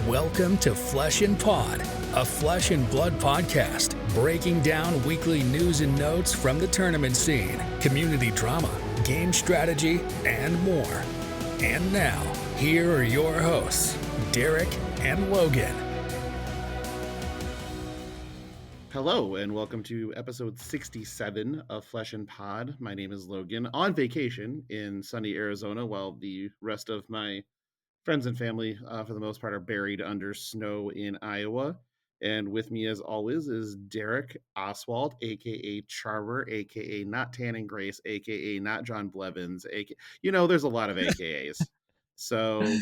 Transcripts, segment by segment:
Welcome to Flesh and Pod, a flesh and blood podcast, breaking down weekly news and notes from the tournament scene, community drama, game strategy, and more. And now, here are your hosts, Darick and Logan. Hello, and welcome to episode 67 of Flesh and Pod. My name is Logan, on vacation in sunny Arizona, while the rest of my friends and family, for the most part, are buried under snow in Iowa. And with me, as always, is Darick Oswald, aka Charmer, aka Not Tanning Grace, aka Not John Blevins, there's a lot of AKAs. So as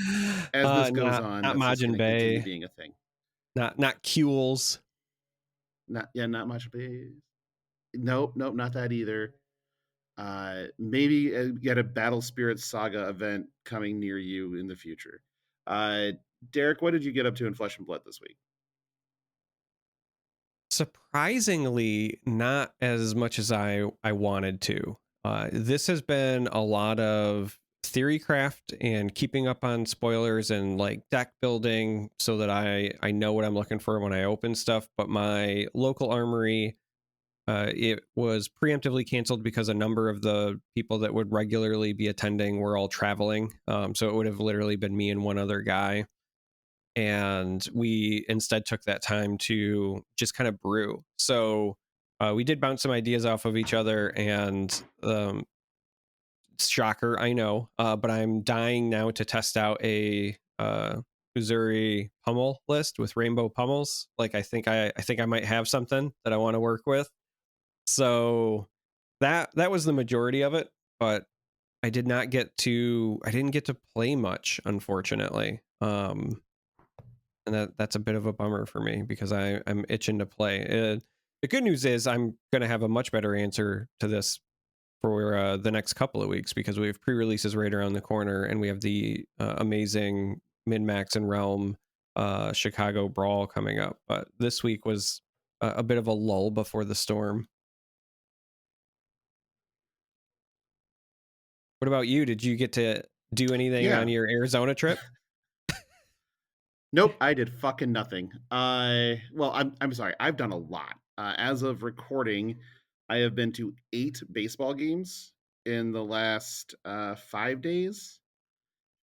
this goes on, not that's just Majin going to continue Bay, being a thing. not Kules. Not much base. Nope, not that either. Maybe get a Battle Spirit Saga event coming near you in the future. Darick, what did you get up to in Flesh and Blood this week? Surprisingly, not as much as I wanted to. This has been a lot of theory craft and keeping up on spoilers and like deck building so that I know what I'm looking for when I open stuff. But my local armory, it was preemptively canceled because a number of the people that would regularly be attending were all traveling. So it would have literally been me and one other guy. And we instead took that time to just kind of brew. So we did bounce some ideas off of each other, and shocker, I know, but I'm dying now to test out a Missouri pummel list with rainbow pummels. Like I think I might have something that I want to work with. So that was the majority of it, but I didn't get to play much, unfortunately. And that's a bit of a bummer for me because I'm itching to play. The good news is I'm going to have a much better answer to this for the next couple of weeks because we have pre-releases right around the corner, and we have the amazing Min-Max and Realm Chicago Brawl coming up. But this week was a bit of a lull before the storm. What about you? Did you get to do anything on your Arizona trip? Nope, I did fucking nothing. I'm sorry. I've done a lot. As of recording, I have been to 8 baseball games in the last 5 days,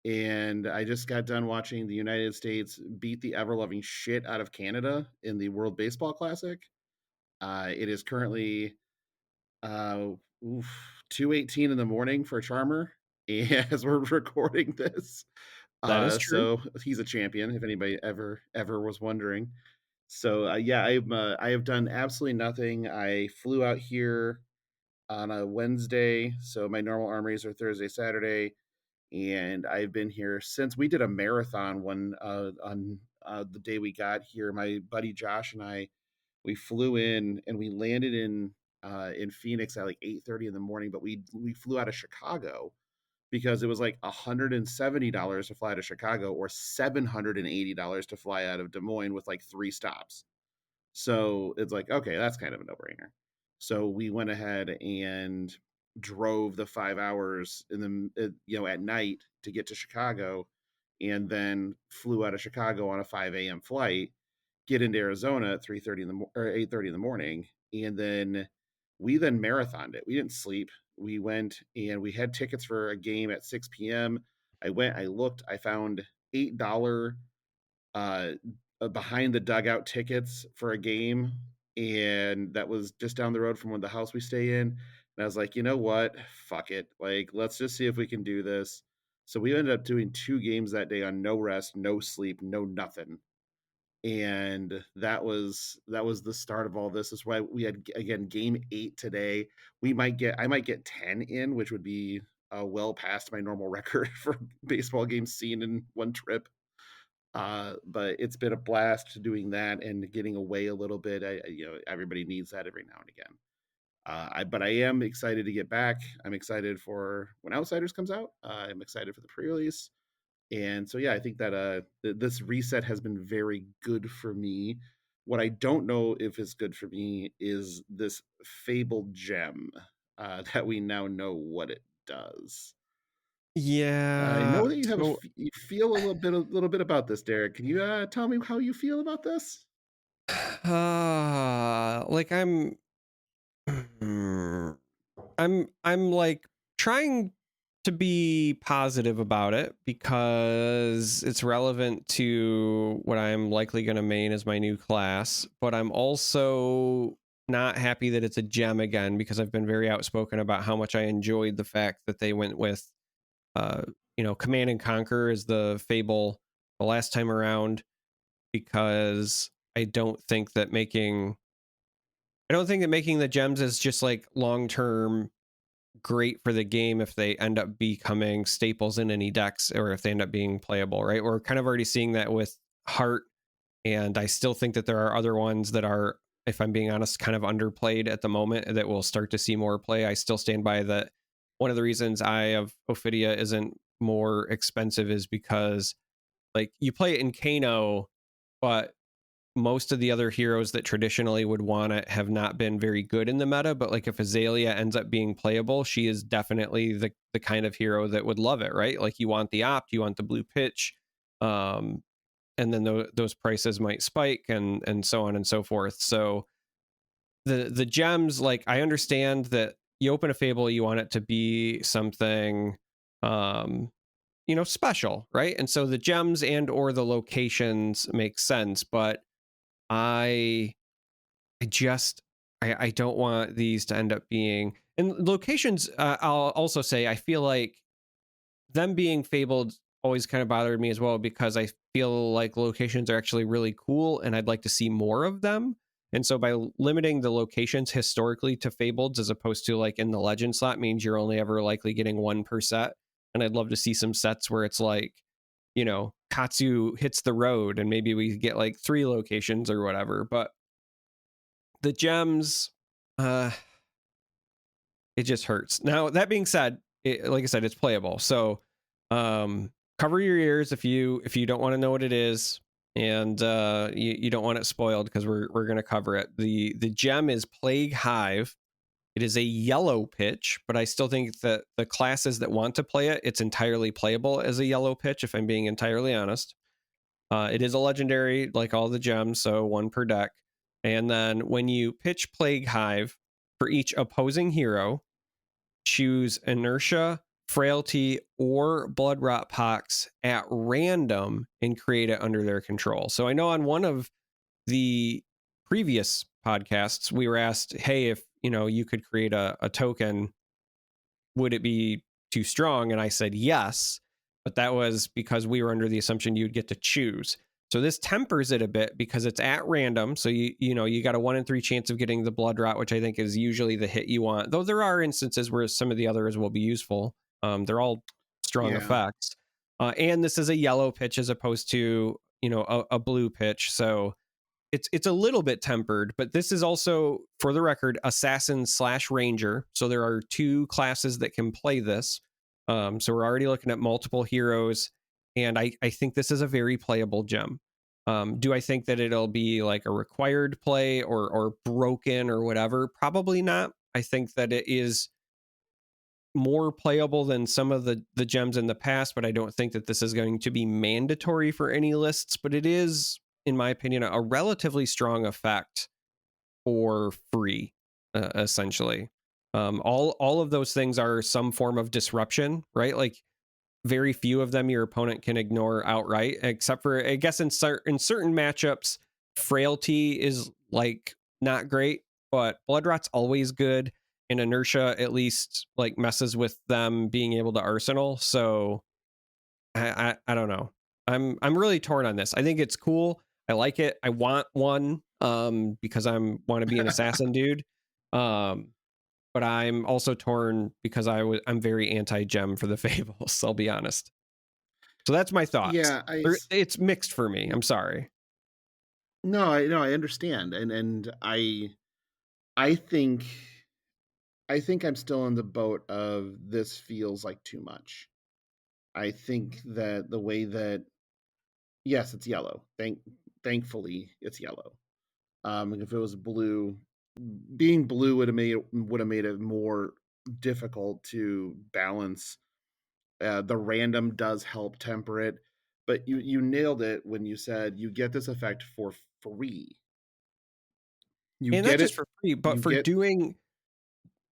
and I just got done watching the United States beat the ever-loving shit out of Canada in the World Baseball Classic. It is currently 2:18 in the morning for Charmer as we're recording this. That is true. So he's a champion, if anybody ever was wondering. So I have done absolutely nothing. I flew out here on a Wednesday, so my normal armories are Thursday, Saturday, and I've been here since we did a marathon one on the day we got here. My buddy Josh and we flew in and we landed in Phoenix at like 8:30 in the morning, but we flew out of Chicago because it was like $170 to fly to Chicago or $780 to fly out of Des Moines with like 3 stops. So it's like, okay, that's kind of a no-brainer. So we went ahead and drove the 5 hours at night to get to Chicago, and then flew out of Chicago on a 5 a.m. flight, get into Arizona at 3:30 in the or 8:30 in the morning, and then we marathoned it. We didn't sleep. We went and we had tickets for a game at 6 p.m. I went, I looked, I found $8 behind the dugout tickets for a game, and that was just down the road from the house we stay in. And I was like, you know what? Fuck it. Like, let's just see if we can do this. So we ended up doing 2 games that day on no rest, no sleep, no nothing. And that was the start of all this. Is why we had, again, game 8 today. I might get 10 in, which would be well past my normal record for baseball games seen in one trip. But it's been a blast doing that and getting away a little bit. Everybody needs that every now and again. But I am excited to get back. I'm excited for when Outsiders comes out. I'm excited for the pre-release. And so, yeah, I think that this reset has been very good for me. What I don't know if it's good for me is this fabled gem that we now know what it does. I Yeah. know that you have So you feel a little bit about this, Derek. Can you tell me how you feel about this? like I'm like trying to be positive about it because it's relevant to what I'm likely going to main as my new class, but I'm also not happy that it's a gem again because I've been very outspoken about how much I enjoyed the fact that they went with uh Command and Conquer as the fable the last time around, because I don't think that making the gems is just like long term great for the game if they end up becoming staples in any decks or if they end up being playable, right? We're kind of already seeing that with Heart, and I still think that there are other ones that are, if I'm being honest, kind of underplayed at the moment that we'll start to see more play. I still stand by that. One of the reasons Eye of Ophidia isn't more expensive is because like you play it in Kano, but most of the other heroes that traditionally would want it have not been very good in the meta. But like if Azalea ends up being playable, she is definitely the kind of hero that would love it, right? Like you want the opt, you want the blue pitch, um, and then those prices might spike and so on and so forth. So the gems, like I understand that you open a fable, you want it to be something um special, right? And so the gems and or the locations make sense, but I I just I don't want these to end up being, and locations. I'll also say I feel like them being fabled always kind of bothered me as well because I feel like locations are actually really cool and I'd like to see more of them. And so by limiting the locations historically to fabled as opposed to like in the legend slot means you're only ever likely getting one per set. And I'd love to see some sets where it's like, Katsu hits the road and maybe we get like 3 locations or whatever. But the gems, uh it just hurts. Now that being said, like I said, it's playable, so cover your ears if you don't want to know what it is, and you don't want it spoiled because we're going to cover it. The gem is Plague Hive. It is a yellow pitch, but I still think that the classes that want to play it, it's entirely playable as a yellow pitch, if I'm being entirely honest. It is a legendary, like all the gems, so 1 per deck. And then when you pitch Plague Hive, for each opposing hero, choose Inertia, Frailty, or Blood Rot Pox at random and create it under their control. So I know on one of the previous podcasts, we were asked, hey, if you could create a token, would it be too strong? And I said yes, but that was because we were under the assumption you'd get to choose. So this tempers it a bit because it's at random. So you got a 1 in 3 chance of getting the blood rot, which I think is usually the hit you want. Though there are instances where some of the others will be useful. They're all strong Yeah. effects. And this is a yellow pitch as opposed to a blue pitch. So it's a little bit tempered, but this is also, for the record, assassin / ranger. So there are 2 classes that can play this. So we're already looking at multiple heroes, and I think this is a very playable gem. Do I think that it'll be like a required play or broken or whatever? Probably not. I think that it is more playable than some of the gems in the past, but I don't think that this is going to be mandatory for any lists. But it is, in my opinion, a relatively strong effect for free, essentially. All of those things are some form of disruption, right? Like very few of them your opponent can ignore outright, except for I guess in certain matchups, frailty is like not great, but blood rot's always good, and inertia at least like messes with them being able to arsenal. So I don't know. I'm really torn on this. I think it's cool. I like it. I want one because want to be an assassin dude. Um but I'm also torn because I'm very anti-gem for the fables, I'll be honest. So that's my thoughts. Yeah, It's mixed for me. I'm sorry. no, I understand, and I think I'm still in the boat of this feels like too much. I think that the way that, yes, it's yellow. Thankfully it's yellow. If it was blue, being blue would have made it more difficult to balance The random does help temper it, but you nailed it when you said you get this effect for free. You And not get just it. for free, but You for get doing.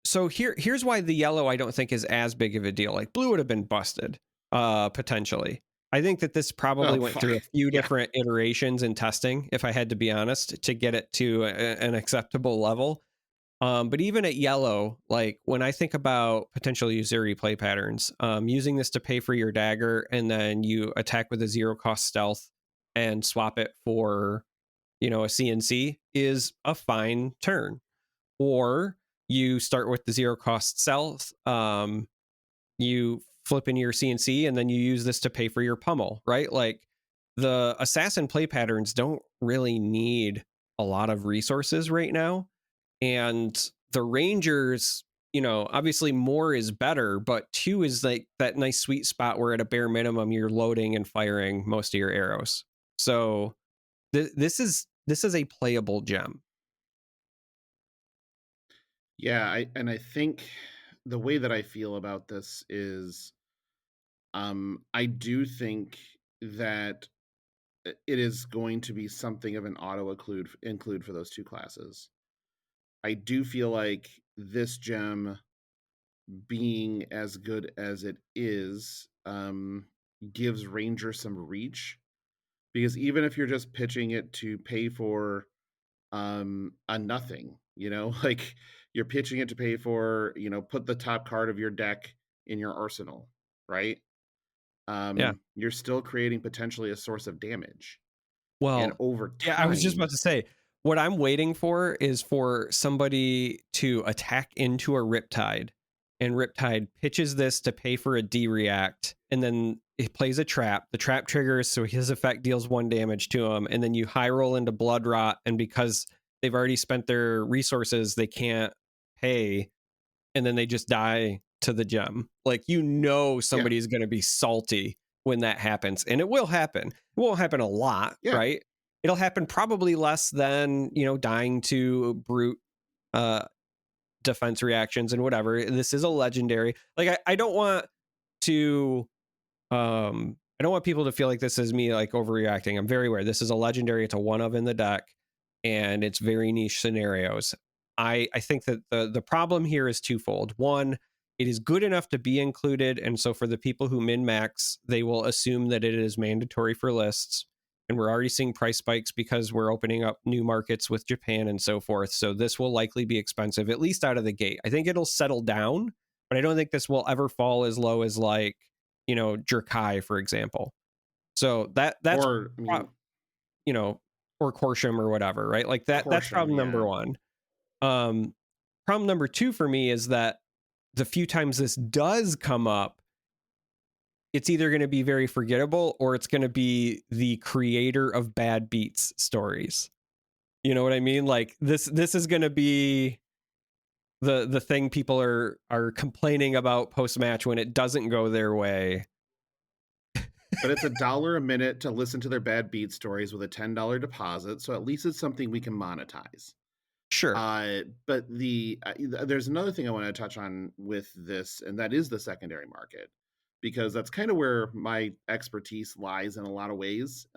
So here's why the yellow I don't think is as big of a deal. Like blue would have been busted, potentially. I think that this probably oh went fuck through a few yeah. different iterations and testing, if I had to be honest, to get it to an acceptable level. But even at yellow, like when I think about potential Uzuri play patterns, using this to pay for your dagger and then you attack with a 0 cost stealth and swap it for, a CNC is a fine turn. Or you start with the 0 cost stealth, you flip in your CNC and then you use this to pay for your pummel, right? Like the assassin play patterns don't really need a lot of resources right now. And the rangers, obviously more is better, but 2 is like that nice sweet spot where at a bare minimum you're loading and firing most of your arrows. So this is a playable gem. Yeah, I think the way that I feel about this is I do think that it is going to be something of an auto include for those two classes. I do feel like this gem being as good as it is gives Ranger some reach, because even if you're just pitching it to pay for a nothing, like you're pitching it to pay for, put the top card of your deck in your arsenal, right? Yeah. You're still creating potentially a source of damage, and Well, over yeah, I was just time. about to say what I'm waiting for is for somebody to attack into a Riptide, and Riptide pitches this to pay for a D-react, and then it plays a trap. The trap triggers, so his effect deals 1 damage to him, and then you high roll into Blood Rot, and because they've already spent their resources, they can't pay, and then they just die to the gem. Like, Yeah, somebody's going to be salty when that happens, and it will happen. It won't happen a lot, yeah, right? It'll happen probably less than, dying to brute uh defense reactions and whatever. This is a legendary. Like I don't want to I don't want people to feel like this is me like overreacting. I'm very aware this is a legendary. It's a one of in the deck, and it's very niche scenarios. I think that the problem here is twofold. One, it is good enough to be included, and so for the people who min max, they will assume that it is mandatory for lists. And we're already seeing price spikes because we're opening up new markets with Japan and so forth. So this will likely be expensive, at least out of the gate. I think it'll settle down, but I don't think this will ever fall as low as like, Jerkai, for example. So that's or I mean, you know, or Corsham or whatever, right? Like that's Horsham, problem yeah. number one. Um, Problem number two for me is that the few times this does come up, it's either going to be very forgettable or it's going to be the creator of bad beats stories. You know what I mean? Like this is going to be the thing people are complaining about post match when it doesn't go their way. But it's $1 a minute to listen to their bad beat stories with a $10 deposit, so at least it's something we can monetize. Sure. But there's another thing I want to touch on with this, and that is the secondary market, because that's kind of where my expertise lies in a lot of ways,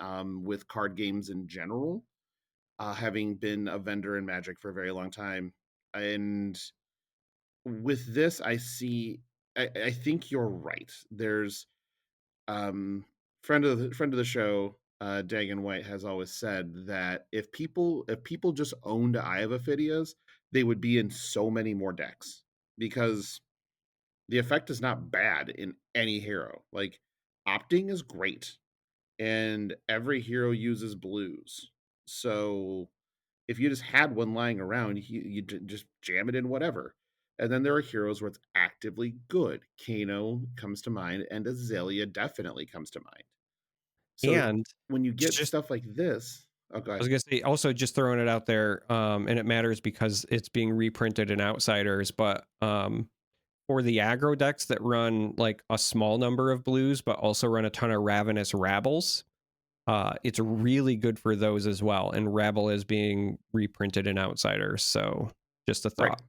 with card games in general, having been a vendor in Magic for a very long time. And with this, I think you're right. There's um, friend of the show, Dagon White, has always said that if people just owned Eye of Ophidias, they would be in so many more decks, because the effect is not bad in any hero. Like, opting is great, and every hero uses blues. So if you just had one lying around, you just jam it in whatever. And then there are heroes where it's actively good. Kano comes to mind, and Azalea definitely comes to mind. So And when you get just stuff like this, oh, go I was ahead. gonna say also just throwing it out there, and it matters because it's being reprinted in Outsiders, but for the aggro decks that run like a small number of blues but also run a ton of Ravenous Rabbles, it's really good for those as well. And Rabble is being reprinted in Outsiders, so just a Right. thought.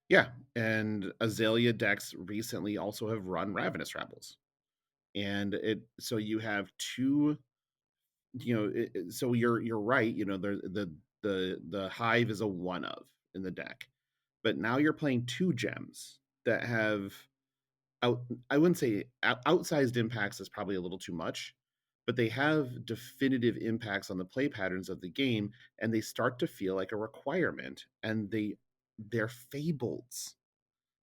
Yeah. and Azalea decks recently also have run Ravenous Rebels, and so you have two. So you're right. The Hive is a one of in the deck, but now you're playing two gems that have out. I wouldn't say outsized impacts is probably a little too much, but they have definitive impacts on the play patterns of the game, and they start to feel like a requirement. And they're fables.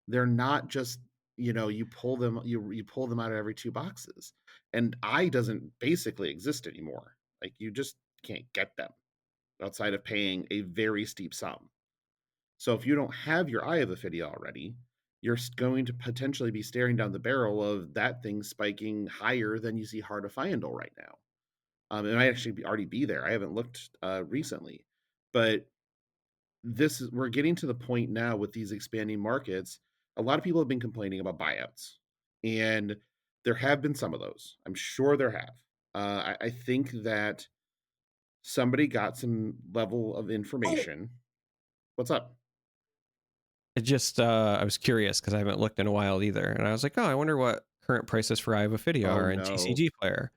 They're not just you pull them you pull them out of every two boxes, and I doesn't basically exist anymore. Like you just can't get them outside of paying a very steep sum. So if you don't have your Eye of Ophidia already, you're going to potentially be staring down the barrel of that thing spiking higher than you see Heart of Fyendal right now. It might actually already be there. I haven't looked recently, but we're getting to the point now with these expanding markets. A lot of people have been complaining about buyouts, and there have been some of those. I'm sure there have. I think that somebody got some level of information. What's up? It just I was curious because I haven't looked in a while either, and I was like, oh, I wonder what current prices for Eye of Ophidia Oh are in no. TCG Player.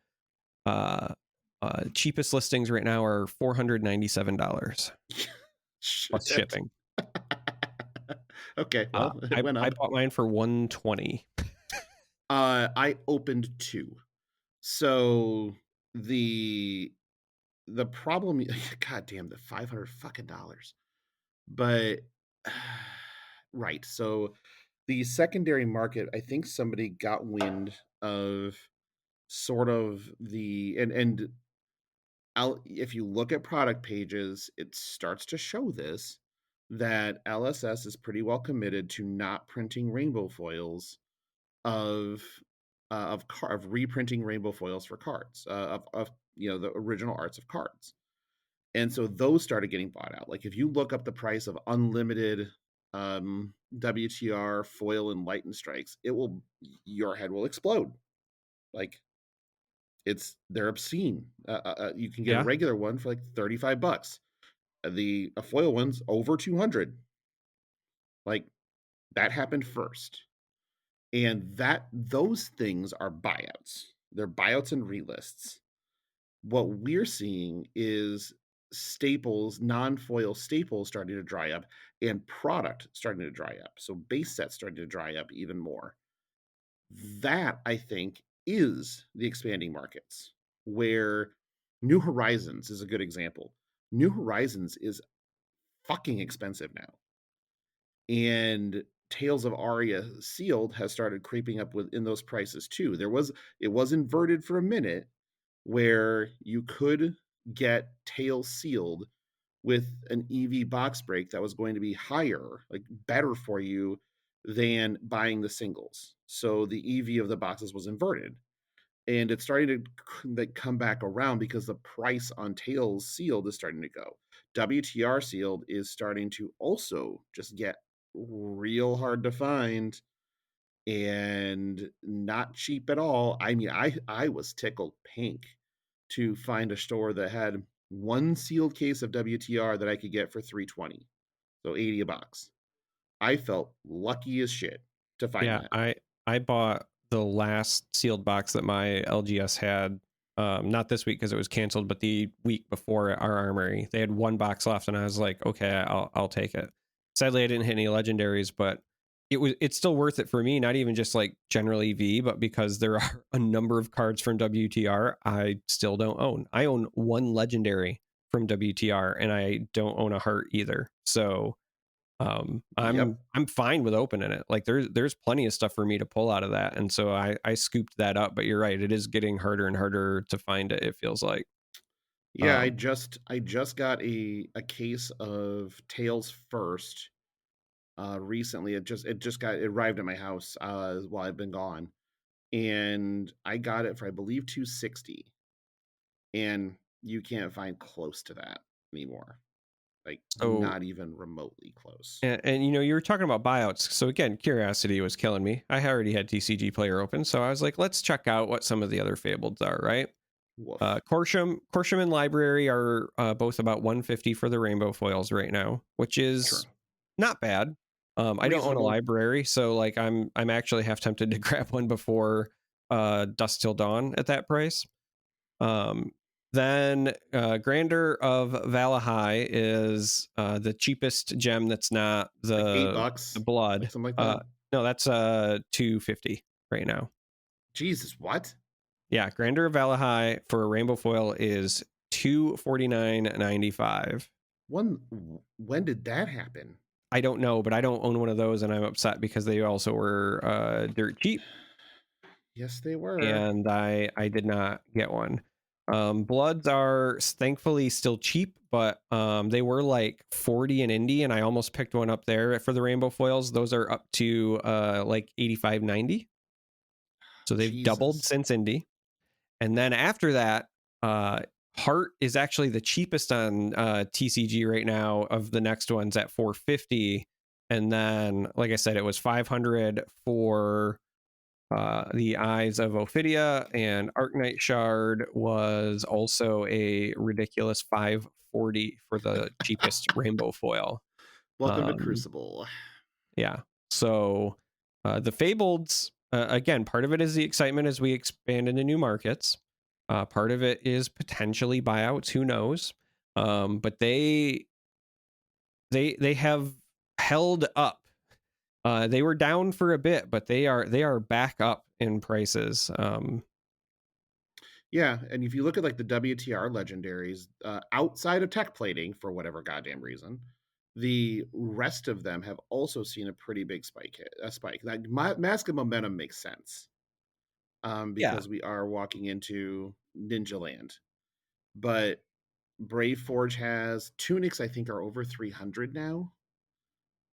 Cheapest listings right now are $497 plus Shit. shipping. Okay, well, it went I up. bought mine for $120. I opened two. So the problem, god damn, the $500 fucking dollars. But right. So the secondary market, I think somebody got wind of sort of and if you look at product pages, it starts to show this, that LSS is pretty well committed to not printing rainbow foils of of reprinting rainbow foils for cards, of the original arts of cards. And so those started getting bought out. Like if you look up the price of unlimited WTR foil and light and strikes, your head will explode. Like they're obscene. You can get a Yeah. regular one for like $35. A foil one's over 200. Like that happened first, and those things are buyouts. They're buyouts and relists. What we're seeing is staples, non-foil staples starting to dry up, and product starting to dry up. So base sets starting to dry up even more. That, I think, is the expanding markets, where New Horizons is a good example. New Horizons is fucking expensive now. And Tales of Aria sealed has started creeping up within those prices too. It was inverted for a minute, where you could get Tales sealed with an EV box break that was going to be higher, like better for you than buying the singles. So the EV of the boxes was inverted. And it's starting to come back around because the price on Tales sealed is starting to go. WTR sealed is starting to also just get real hard to find and not cheap at all. I mean, I was tickled pink to find a store that had one sealed case of WTR that I could get for $320, so 80 a box. I felt lucky as shit to find Yeah, that. I bought the last sealed box that my LGS had. Not this week because it was canceled, but the week before at our armory, they had one box left, and I was like, okay, I'll take it. Sadly, I didn't hit any legendaries, but it's still worth it for me. Not even just like general EV, but because there are a number of cards from WTR I still don't own. I own one legendary from WTR, and I don't own a heart either. So Yep. I'm fine with opening it. Like there's plenty of stuff for me to pull out of that, and so I scooped that up. But you're right, it is getting harder and harder to find it. It feels like. Yeah, I just got a case of Tales First recently. It arrived at my house while I've been gone, and I got it for, I believe, 260, and you can't find close to that anymore. Like So not even remotely close. and you were talking about buyouts. So again, curiosity was killing me. I already had TCG Player open, so I was like, let's check out what some of the other fableds are. Right. Woof. Corsham and Library are both about 150 for the rainbow foils right now, which is Sure. not bad. I don't own a Reasonable. library, so like I'm actually half tempted to grab one before Dusk Till Dawn at that price. Then Grander of Valahai is the cheapest gem that's not Like the $8, like blood. something like that. No, that's 250 right now. Jesus, what? Yeah, Grander of Valahai for a rainbow foil is 249.95. When did that happen? I don't know, but I don't own one of those, and I'm upset because they also were dirt cheap, Yes, they were. and I did not get one. Bloods are thankfully still cheap, but they were like 40 in indie, and I almost picked one up there for the rainbow foils. Those are up to like 85.90, so they've doubled Jesus. since indie. And then after that, Heart is actually the cheapest on TCG right now of the next ones at 450. And then, like I said, it was 500 for the Eyes of Ophidia, and Arknight Shard was also a ridiculous 540 for the cheapest rainbow foil. Welcome to Um, Crucible. yeah. So the Fableds, again, part of it is the excitement as we expand into new markets. Part of it is potentially buyouts. Who knows? But they have held up. They were down for a bit, but they are back up in prices. Yeah, and if you look at like the WTR legendaries, outside of tech plating for whatever goddamn reason, the rest of them have also seen a pretty big spike. Like Mask of Momentum makes sense, Yeah. because we are walking into Ninja Land. But Brave Forge has tunics. I think are over 300 now.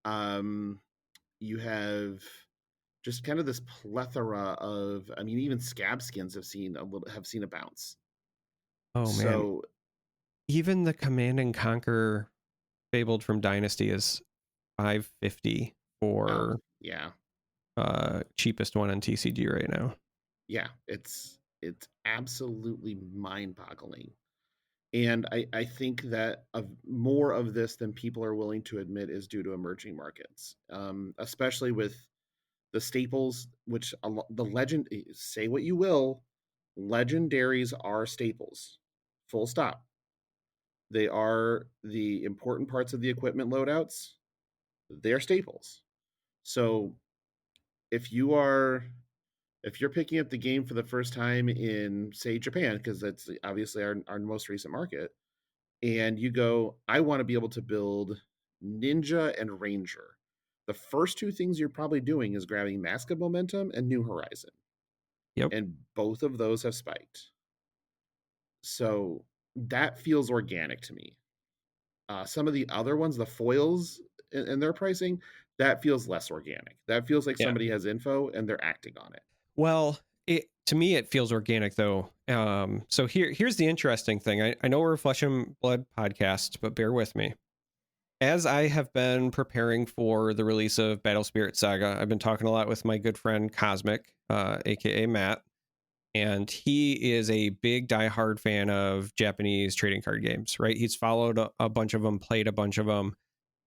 Um, you have just kind of this plethora of. I mean, even scab skins have seen a bounce. Oh man. So Even the Command and Conquer Fabled from Dynasty is 550 wow, for yeah, cheapest one on TCG right now. yeah, it's absolutely mind-boggling. And I think that of more of this than people are willing to admit is due to emerging markets, especially with the staples, which the legend, say what you will, legendaries are staples. Full stop. They are the important parts of the equipment loadouts. They're staples. So if you are if you're picking up the game for the first time in, say, Japan, because that's obviously our most recent market, and you go, I want to be able to build Ninja and Ranger. The first two things you're probably doing is grabbing Mask of Momentum and New Horizon. Yep. And both of those have spiked. So that feels organic to me. Some of the other ones, the foils and their pricing, that feels less organic. That feels like Yeah. somebody has info and they're acting on it. Well, to me it feels organic though. So here's the interesting thing. I know we're a Flesh and Blood podcast, but bear with me. As I have been preparing for the release of Battle Spirit Saga, I've been talking a lot with my good friend Cosmic, aka Matt, and he is a big diehard fan of Japanese trading card games, right? He's followed a bunch of them, played a bunch of them.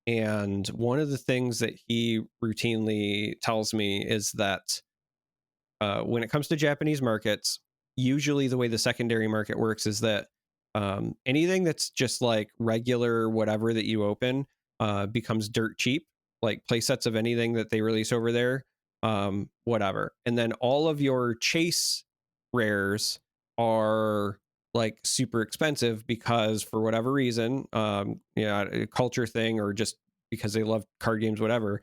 And one of the things that he routinely tells me is that when it comes to Japanese markets, usually the way the secondary market works is that anything that's just like regular whatever that you open becomes dirt cheap, like play sets of anything that they release over there, whatever. And then all of your chase rares are like super expensive because for whatever reason, a culture thing or just because they love card games, whatever,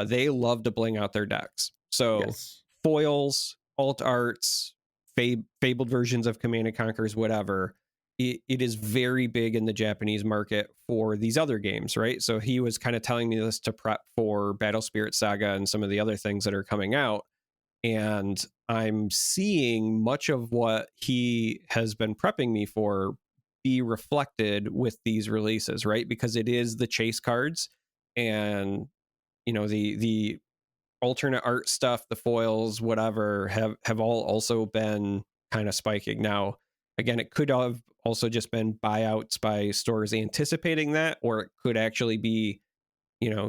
they love to bling out their decks. So Yes. foils, alt arts, fabled versions of Command and Conquers, whatever. It is very big in the Japanese market for these other games, right? So he was kind of telling me this to prep for Battle Spirit Saga and some of the other things that are coming out. And I'm seeing much of what he has been prepping me for be reflected with these releases, right? Because it is the chase cards and the alternate art stuff, the foils, whatever, have all also been kind of spiking. Now, again, it could have also just been buyouts by stores anticipating that, or it could actually be,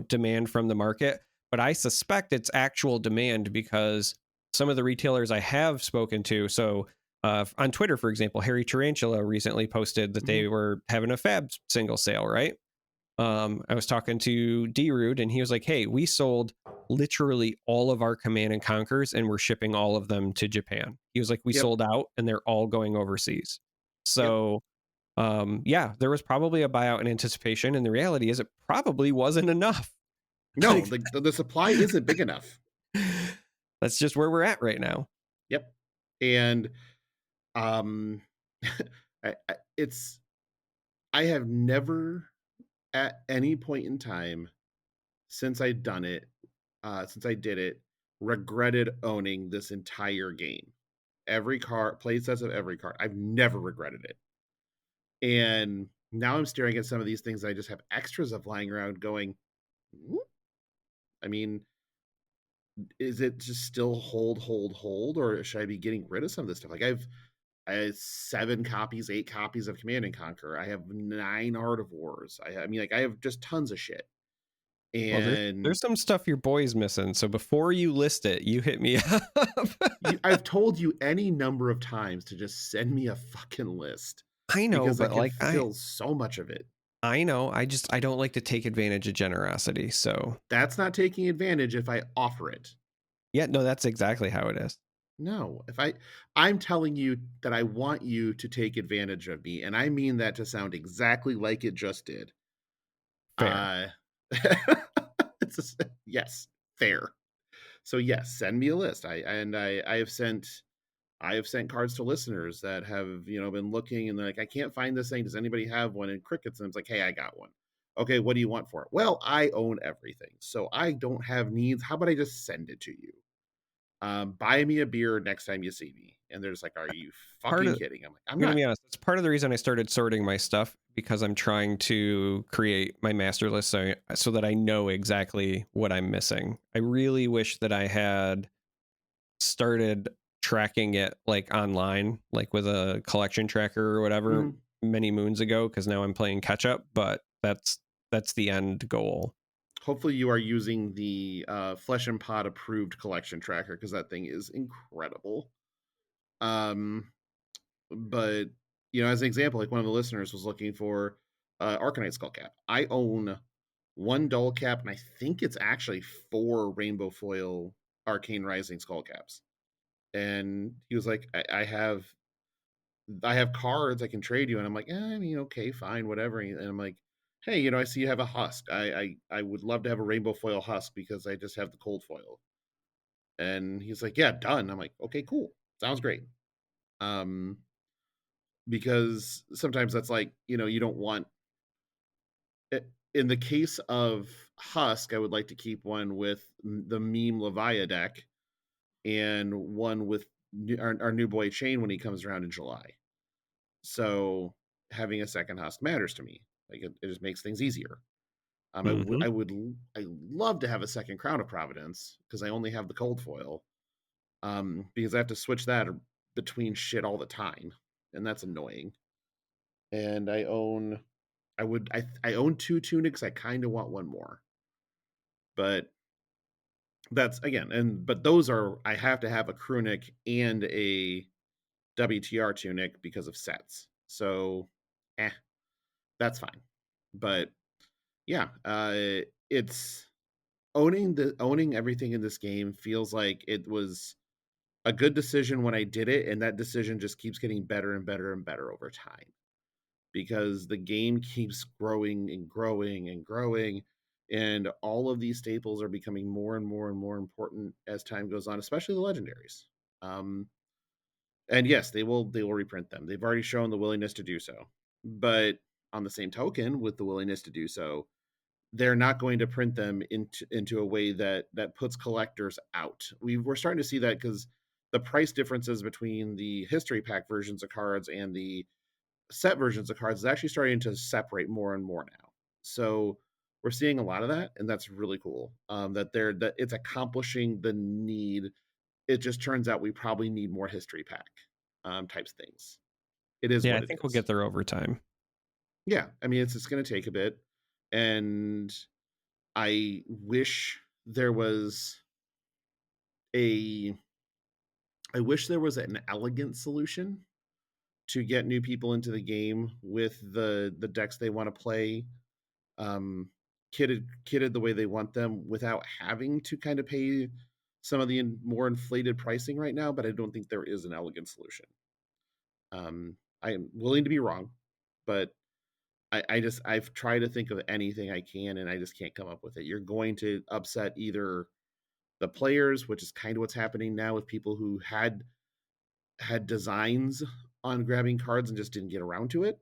demand from the market. But I suspect it's actual demand because some of the retailers I have spoken to, so on Twitter, for example, Harry Tarantula recently posted that they were having a Fab single sale, right? I was talking to D-Rude and he was like, hey, we sold literally all of our Command and Conquers and we're shipping all of them to Japan. He was like, we Yep. sold out and they're all going overseas. Yep. So yeah, there was probably a buyout in anticipation, and the reality is it probably wasn't enough. No, the supply isn't big enough. That's just where we're at right now. Yep. And I have never at any point in time since I did it, regretted owning this entire game. Every card, play sets of every card, I've never regretted it. And now I'm staring at some of these things I just have extras of lying around going, I mean, is it just still hold, or should I be getting rid of some of this stuff? Like I have 7 copies, 8 copies of Command and Conquer. I have 9 Art of Wars. I mean, like I have just tons of shit. And there's some stuff your boy's missing. So before you list it, you hit me up. I've told you any number of times to just send me a fucking list. I know, because but I can fill so much of it. I know. I don't like to take advantage of generosity. So that's not taking advantage if I offer it. Yeah, no, that's exactly how it is. No, I'm telling you that I want you to take advantage of me, and I mean that to sound exactly like it just did. Fair. Yes, fair. So yes, send me a list. I have sent cards to listeners that have been looking and they're like, I can't find this thing. Does anybody have one? And Crickets, and it's like, hey, I got one. Okay, what do you want for it? Well, I own everything, so I don't have needs. How about I just send it to you? Buy me a beer next time you see me. And they're just like, are you fucking kidding? I'm like, I'm gonna be honest. It's part of the reason I started sorting my stuff, because I'm trying to create my master list so that I know exactly what I'm missing. I really wish that I had started tracking it like online, like with a collection tracker or whatever, many moons ago, because now I'm playing catch up, but that's the end goal. Hopefully you are using the Flesh and Pod approved collection tracker, because that thing is incredible. But as an example, like one of the listeners was looking for Arcanite Skullcap. I own 1 dull cap, and I think it's actually 4 rainbow foil Arcane Rising Skullcaps. And he was like, I have cards I can trade you. And I'm like, I mean, okay, fine, whatever. And I'm like, hey, I see you have a husk. I would love to have a rainbow foil husk because I just have the cold foil. And he's like, yeah, done. I'm like, okay, cool. Sounds great. Because sometimes that's like, you don't want it. In the case of husk, I would like to keep one with the meme Leviah deck and one with our new boy Chain when he comes around in July. So having a second husk matters to me. Like it just makes things easier. I love to have a second Crown of Providence because I only have the cold foil. Because I have to switch that between shit all the time, and that's annoying. And I own 2 tunics. I kind of want one more, but that's but those are, I have to have a crewnic and a WTR tunic because of sets. So, that's fine. But yeah, it's owning everything in this game feels like it was a good decision when I did it, and that decision just keeps getting better and better and better over time because the game keeps growing and growing and growing, and all of these staples are becoming more and more and more important as time goes on, especially the legendaries. And yes, they will reprint them. They've already shown the willingness to do so. But on the same token, with the willingness to do so, they're not going to print them into a way that puts collectors out. We're starting to see that because the price differences between the history pack versions of cards and the set versions of cards is actually starting to separate more and more now. So we're seeing a lot of that, and that's really cool. That it's accomplishing the need. It just turns out we probably need more history pack types things. It is. Yeah, I think we'll get there over time. Yeah, I mean, it's going to take a bit, and I wish there was a I wish there was an elegant solution to get new people into the game with the decks they want to play, um, kitted the way they want them without having to kind of pay some of the more inflated pricing right now. But I don't think there is an elegant solution. I am willing to be wrong, but I've tried to think of anything I can, and I just can't come up with it. You're going to upset either the players, which is kind of what's happening now with people who had designs on grabbing cards and just didn't get around to it,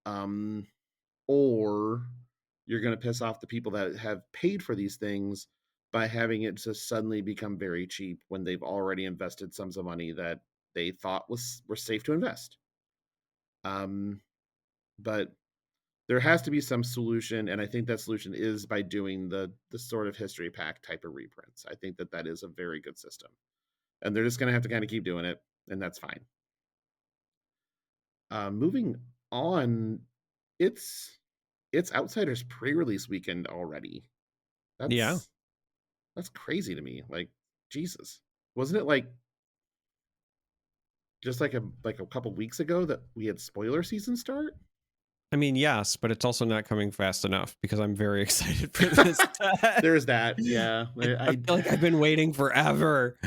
um, or you're going to piss off the people that have paid for these things by having it just suddenly become very cheap when they've already invested sums of money that they thought were safe to invest. But there has to be some solution, and I think that solution is by doing the sort of history pack type of reprints. I think that is a very good system, and they're just going to have to kind of keep doing it, and that's fine. Moving on, it's Outsiders pre-release weekend already. That's crazy to me. Like, Jesus, wasn't it like just like a couple weeks ago that we had spoiler season start? I mean, yes, but it's also not coming fast enough because I'm very excited for this. There's that. Yeah. I feel like I've been waiting forever.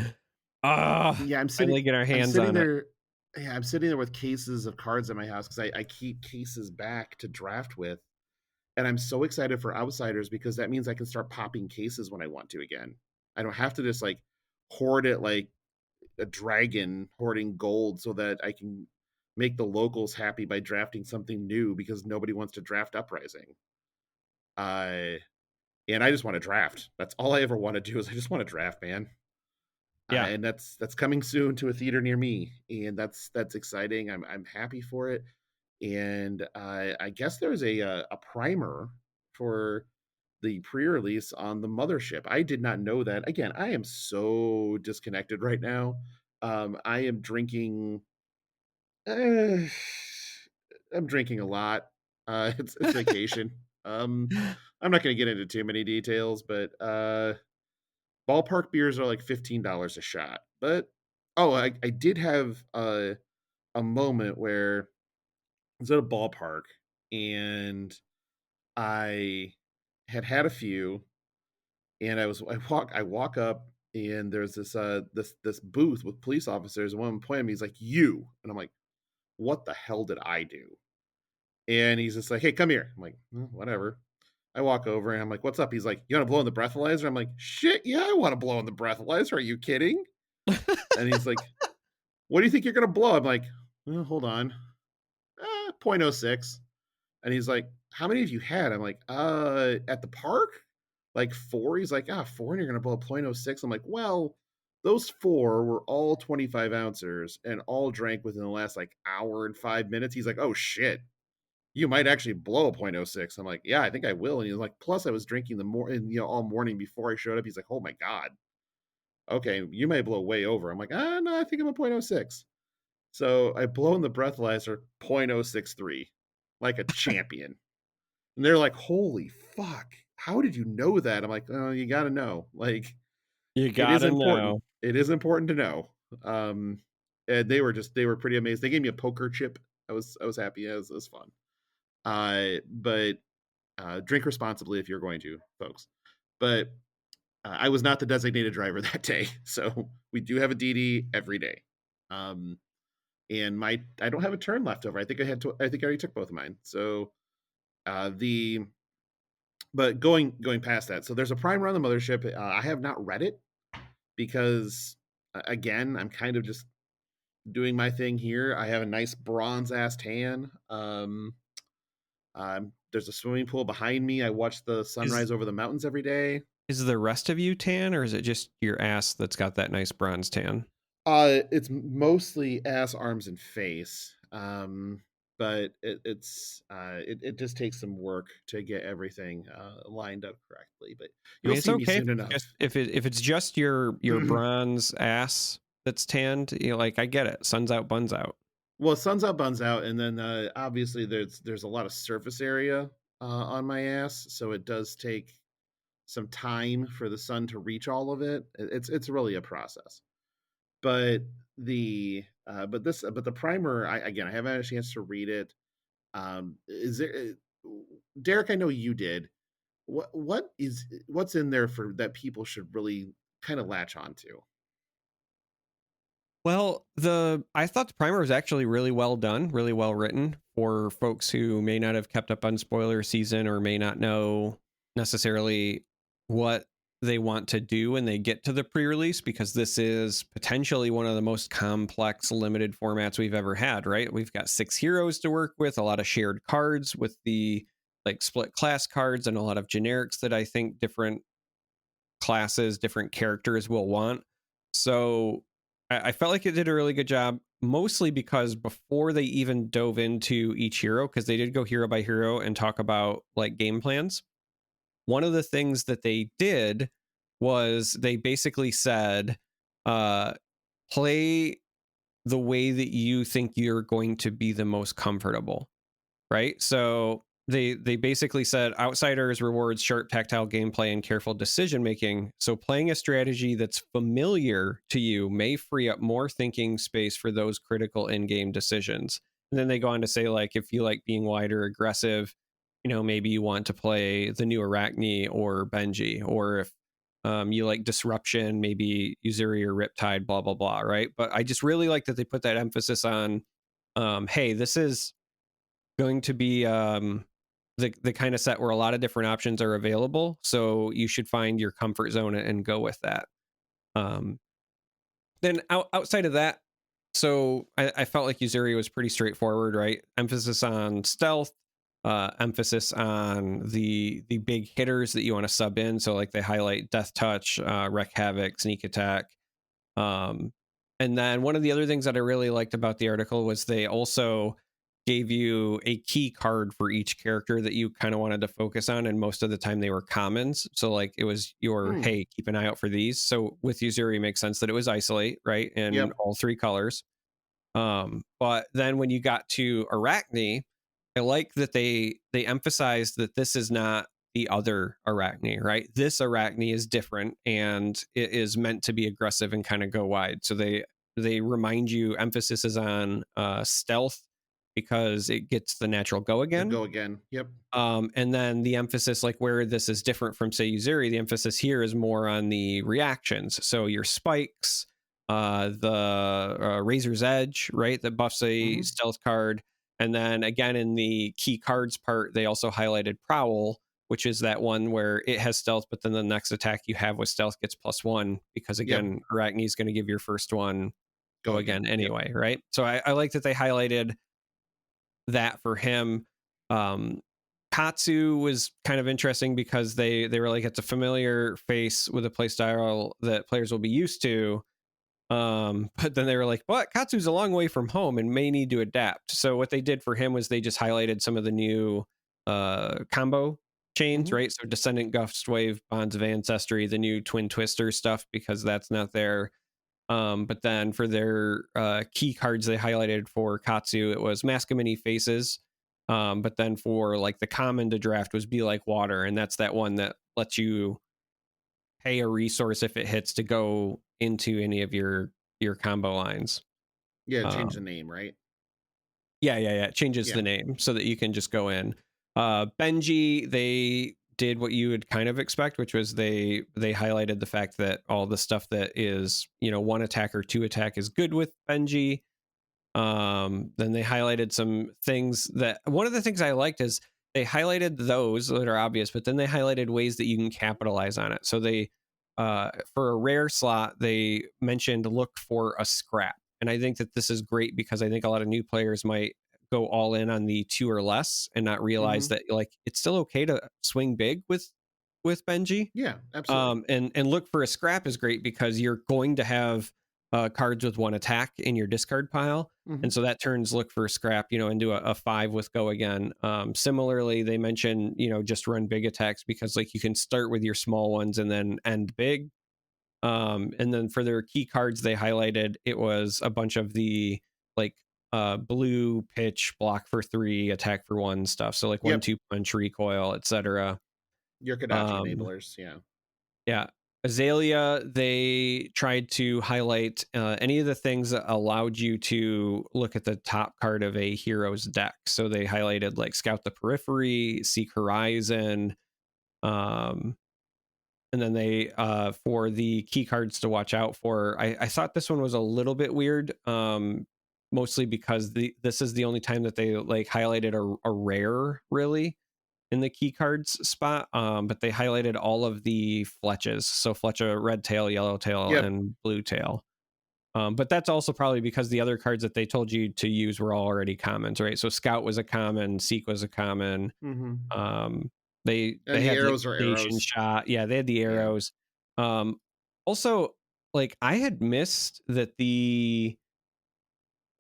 Yeah, finally get our hands on it. Yeah, I'm sitting there with cases of cards at my house because I keep cases back to draft with. And I'm so excited for Outsiders because that means I can start popping cases when I want to again. I don't have to just like hoard it like a dragon hoarding gold so that I can make the locals happy by drafting something new because nobody wants to draft Uprising. And I just want to draft. That's all I ever want to do is I just want to draft, man. Yeah. And that's coming soon to a theater near me, and that's exciting. I'm happy for it, and I guess there's a primer for the pre-release on the mothership. I did not know that. Again, I am so disconnected right now. I am drinking. I'm drinking a lot. It's vacation. I'm not going to get into too many details, but ballpark beers are like $15 a shot. But I did have a moment where I was at a ballpark and I had a few, and I walk up, and there's this booth with police officers, and one pointed at me, he's like, "You," and I'm like, "What the hell did I do?" And he's just like, "Hey, come here." I'm like, "Whatever." I walk over and I'm like, "What's up?" He's like, "You want to blow in the breathalyzer?" I'm like, "Shit, yeah, I want to blow in the breathalyzer. Are you kidding?" And he's like, "What do you think you're gonna blow?" I'm like, "Hold on, 0.06." And he's like, "How many have you had?" I'm like, at the park, like 4." He's like, "4, and you're gonna blow 0.06." I'm like, "Well, those 4 were all 25 ounces and all drank within the last like hour and 5 minutes." He's like, "Oh shit, you might actually blow a 0.06." I'm like, "Yeah, I think I will." And he's like, "Plus, I was drinking all morning before I showed up." He's like, "Oh my god, okay, you may blow way over." I'm like, no, I think I'm a 0.06." So I blow in the breathalyzer 0.063, like a champion. And they're like, "Holy fuck, how did you know that?" I'm like, "Oh, you got to know. Like, You it is gotta important. know. It is important to know." And they were pretty amazed. They gave me a poker chip. I was happy. It was fun. But drink responsibly if you're going to, folks. But I was not the designated driver that day, so we do have a DD every day. And I don't have a turn left over. I think I already took both of mine. So but going past that, so there's a primer on the mothership. I have not read it because again, I'm kind of just doing my thing here. I have a nice bronze ass tan. There's a swimming pool behind me. I watch the sunrise over the mountains every day. Is the rest of you tan, or is it just your ass that's got that nice bronze tan? It's mostly ass, arms, and face. But it just takes some work to get everything lined up correctly. But you'll see me soon enough. If it's just your bronze ass that's tanned, like, I get it. Sun's out, buns out. Well, sun's out, buns out, and then obviously there's a lot of surface area on my ass, so it does take some time for the sun to reach all of it. It's really a process. But the primer, I haven't had a chance to read it. Is there, Derek? I know you did. What's in there for that people should really kind of latch onto? Well, I thought the primer was actually really well done, really well written for folks who may not have kept up on spoiler season or may not know necessarily what they want to do when they get to the pre-release, because this is potentially one of the most complex limited formats we've ever had, right? We've got 6 heroes to work with, a lot of shared cards with the like split class cards, and a lot of generics that I think different classes, different characters will want. So I felt like it did a really good job, mostly because before they even dove into each hero, because they did go hero by hero and talk about like game plans. One of the things that they did was they basically said, play the way that you think you're going to be the most comfortable, right? So they basically said outsiders rewards sharp tactile gameplay and careful decision making. So playing a strategy that's familiar to you may free up more thinking space for those critical in-game decisions. And then they go on to say, like, if you like being wide or aggressive, maybe you want to play the new Arachne or Benji, or if you like disruption, maybe Uzuri or Riptide, blah blah blah, right? But I just really like that they put that emphasis on, hey, this is going to be the kind of set where a lot of different options are available, so you should find your comfort zone and go with that. Then outside of that, so I felt like Uzuri was pretty straightforward, right? Emphasis on stealth, emphasis on the big hitters that you want to sub in. So like they highlight Death Touch, Wreck Havoc, Sneak Attack. And then one of the other things that I really liked about the article was they also gave you a key card for each character that you kind of wanted to focus on, and most of the time they were commons. So like it was your, hey, keep an eye out for these. So with Uzuri, it makes sense that it was isolate, right, in all 3 colors. But then when you got to Arachne, I like that they emphasized that this is not the other Arachne, right? This Arachne is different, and it is meant to be aggressive and kind of go wide. So they remind you emphasis is on stealth, because it gets the natural go again. Go again. Yep. And then the emphasis, like where this is different from say Uzuri, the emphasis here is more on the reactions. So your spikes, the Razor's Edge, right, that buffs a stealth card. And then again in the key cards part, they also highlighted Prowl, which is that one where it has stealth, but then the next attack you have with stealth gets +1, because again, Arachne is going to give your first one go again anyway, right? So I like that they highlighted that for him. Katsu was kind of interesting because they were like, it's a familiar face with a playstyle that players will be used to. But then they were like, but Katsu's a long way from home and may need to adapt. So what they did for him was they just highlighted some of the new combo chains, right? So Descendant Gust Wave, Bonds of Ancestry, the new Twin Twister stuff, because that's not there. But then for their key cards they highlighted for Katsu, it was Mask of Many Faces. But then for like the common to draft was Be Like Water, and that's that one that lets you pay a resource if it hits to go into any of your combo lines. Change the name, right? Yeah. It changes the name so that you can just go in. Benji, they did what you would kind of expect, which was they highlighted the fact that all the stuff that is 1 attack or 2 attack is good with Benji. Then they highlighted some things that, one of the things I liked is they highlighted those that are obvious, but then they highlighted ways that you can capitalize on it. So they for a rare slot, they mentioned look for a scrap, and I think that this is great because I think a lot of new players might go all in on the 2 or less and not realize that like it's still okay to swing big with Benji. Yeah, absolutely. And look for a scrap is great because you're going to have cards with 1 attack in your discard pile, and so that turns look for a scrap into a 5 with go again. Similarly, they mention just run big attacks because like you can start with your small ones and then end big. And then for their key cards they highlighted, it was a bunch of the like blue pitch, block for 3, attack for 1 stuff, so like 1-2 punch, recoil, etc. Your Kodachi Um, enablers, yeah. yeah. Azalea, they tried to highlight any of the things that allowed you to look at the top card of a hero's deck. So they highlighted like Scout the Periphery, Seek Horizon, um, and then they for the key cards to watch out for. I thought this one was a little bit weird, mostly because this is the only time that they like highlighted a rare really in the key cards spot, but they highlighted all of the fletches. So fletcha, red tail, yellow tail, Yep. and blue tail. But that's also probably because the other cards that they told you to use were already commons, right? So Scout was a common, Seek was a common. Mm-hmm. Um, they And the had like arrows are Station arrows. Shot. Yeah, they had the Yeah. arrows. Also, like I had missed that the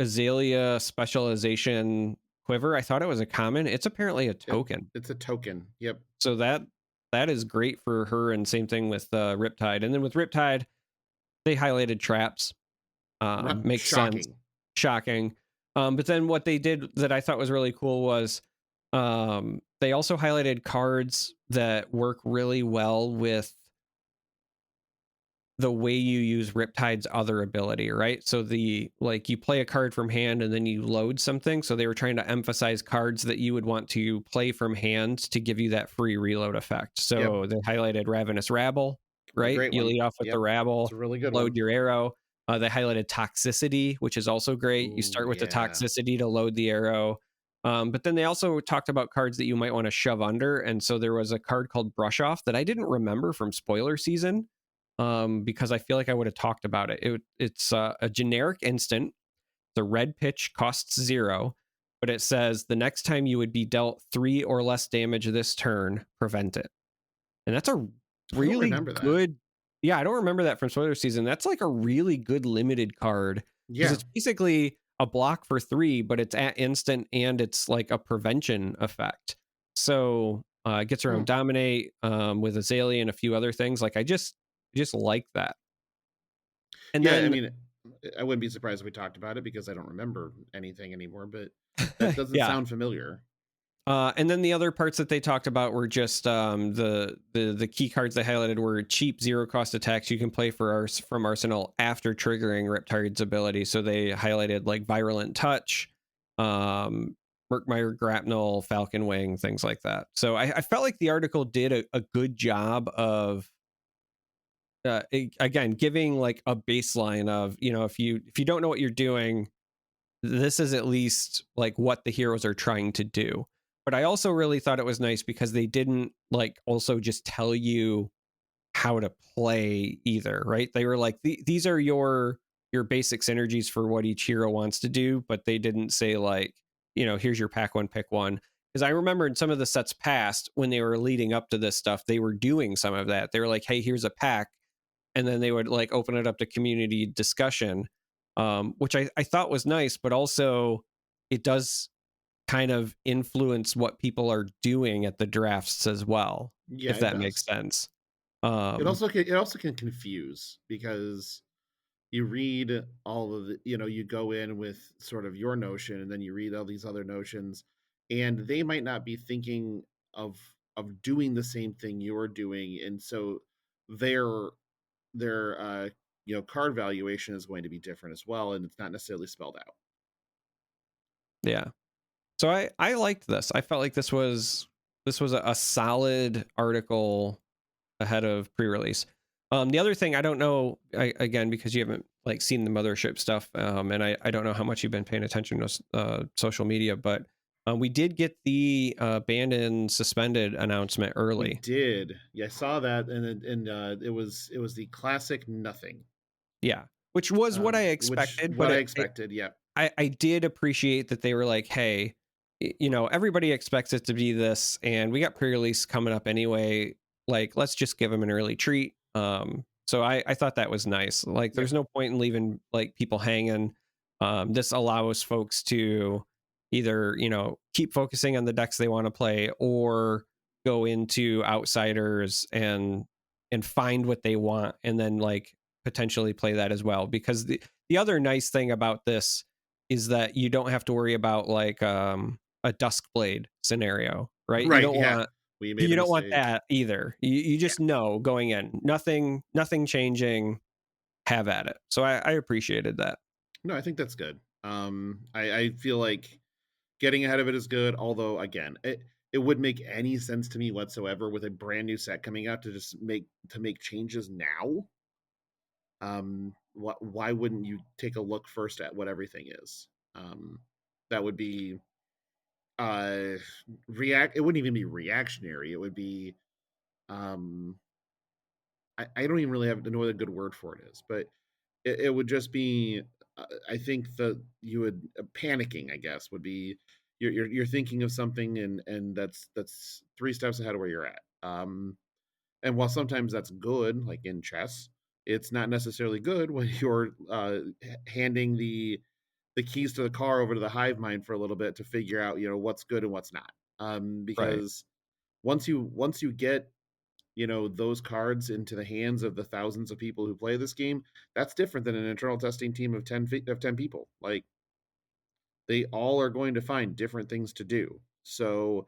Azalea specialization quiver, I thought it was a common. It's apparently a Yep. token. It's a token. Yep. So that is great for her, and same thing with Riptide. And then with Riptide, they highlighted traps. Makes sense. Shocking. Shocking. But then what they did that I thought was really cool was they also highlighted cards that work really well with the way you use Riptide's other ability, right? So the like you play a card from hand and then you load something. So they were trying to emphasize cards that you would want to play from hand to give you that free reload effect. So Yep. they highlighted Ravenous Rabble, A right? great You one. lead off with the Yep. It's Rabble, a really good load one. your arrow. They highlighted Toxicity, which is also great. You Ooh, start with the yeah. Toxicity to load the arrow. But then they also talked about cards that you might want to shove under. And so there was a card called Brush Off that I didn't remember from spoiler season, because I feel like I would have talked about it. It's a generic instant. The red pitch costs 0, but it says the next time you would be dealt 3 or less damage this turn, prevent it. And that's a I don't really remember that. good. Yeah, I don't remember that from spoiler season. That's like a really good limited card because Yeah. it's basically a block for 3, but it's at instant and it's like a prevention effect. So it gets around Dominate with Azalea and a few other things. Like I just like that. And Yeah, I then mean, I wouldn't be surprised if we talked about it because I don't remember anything anymore, but that doesn't yeah. sound familiar. And then the other parts that they talked about were just the key cards they highlighted were cheap 0 cost attacks you can play from Arsenal after triggering Riptide's ability. So they highlighted like Virulent Touch, Murkmire Grapnel, Falcon Wing, things like that. So I felt like the article did a good job of again giving like a baseline of, you know, if you don't know what you're doing, this is at least like what the heroes are trying to do. But I also really thought it was nice because they didn't like also just tell you how to play either, right? They were like, these are your basic synergies for what each hero wants to do, but they didn't say like, you know, here's your pack one, pick one. Because I remember in some of the sets past when they were leading up to this stuff, they were doing some of that. They were like, hey, here's a pack. And then they would like open it up to community discussion, which I thought was nice, but also it does kind of influence what people are doing at the drafts as well, Yeah, if it that makes does. sense. It also can confuse because you read all of the, you go in with sort of your notion and then you read all these other notions and they might not be thinking of doing the same thing you're doing, and so their card valuation is going to be different as well, and it's not necessarily spelled out. Yeah. So I liked this. I felt like this was a solid article ahead of pre-release. The other thing, I don't know, again, because you haven't like seen the mothership stuff, and I don't know how much you've been paying attention to social media, but we did get the banned and suspended announcement We early. did. Yeah, I saw that, and it was the classic nothing. Yeah, which was what I Which expected, what I but expected. Yeah. I did appreciate that they were like, hey, you know, everybody expects it to be this, and we got pre-release coming up anyway. Like, let's just give them an early treat. So I thought that was nice. Like, Yep. there's no point in leaving like people hanging. This allows folks to either, you know, keep focusing on the decks they want to play or go into Outsiders and find what they want and then like potentially play that as well. Because the other nice thing about this is that you don't have to worry about like a Duskblade scenario, right? You Right. don't Yeah. want We made a You don't want mistake. that either. You Yeah. just know going in, nothing changing, have at it. So I appreciated that. No, I think that's good. I feel like getting ahead of it is good. Although, again, it would make any sense to me whatsoever with a brand new set coming out to just make changes now. Why wouldn't you take a look first at what everything is? That would be uh react. It wouldn't even be reactionary. It would be um I don't even really have to know what a good word for it is, but it would just be I think that you would panicking, I guess, would be you're thinking of something and that's three steps ahead of where you're at. And while sometimes that's good, like in chess, it's not necessarily good when you're handing the keys to the car over to the hive mind for a little bit to figure out what's good and what's not. Right. Because once you get those cards into the hands of the thousands of people who play this game, that's different than an internal testing team of 10 people. Like, they all are going to find different things to do. So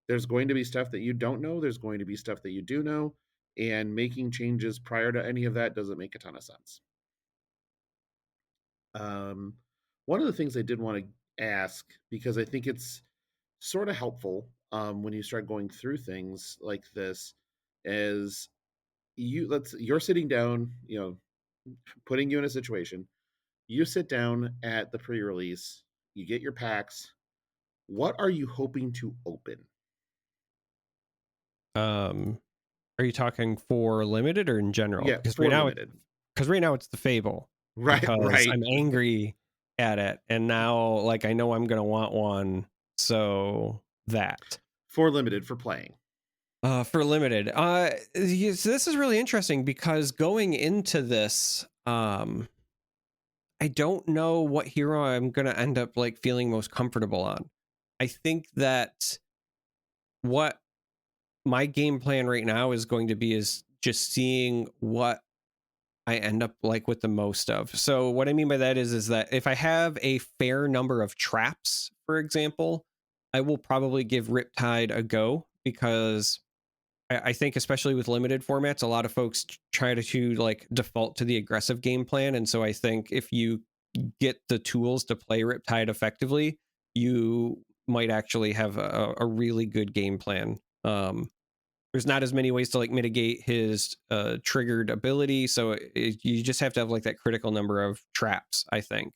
there's going to be stuff that you don't know, there's going to be stuff that you do know, and making changes prior to any of that doesn't make a ton of sense. um, One of the things I did want to ask, because I think it's sort of helpful when you start going through things like this, is you're sitting down, putting you in a situation. You sit down at the pre-release, you get your packs. What are you hoping to open? Um, are you talking for limited or in general? Yeah, for limited. Because right now it's the Fable, Right, because right. I'm angry at it, and now like I know I'm gonna want one, so that. For limited, for playing. For limited, so this is really interesting because going into this, I don't know what hero I'm gonna end up like feeling most comfortable on. I think that what my game plan right now is going to be is just seeing what I end up like with the most of. So what I mean by that is that if I have a fair number of traps, for example, I will probably give Riptide a go, because I think especially with limited formats, a lot of folks try to like default to the aggressive game plan. And so I think if you get the tools to play Riptide effectively, you might actually have a really good game plan. There's not as many ways to like mitigate his triggered ability, so you just have to have like that critical number of traps, I think.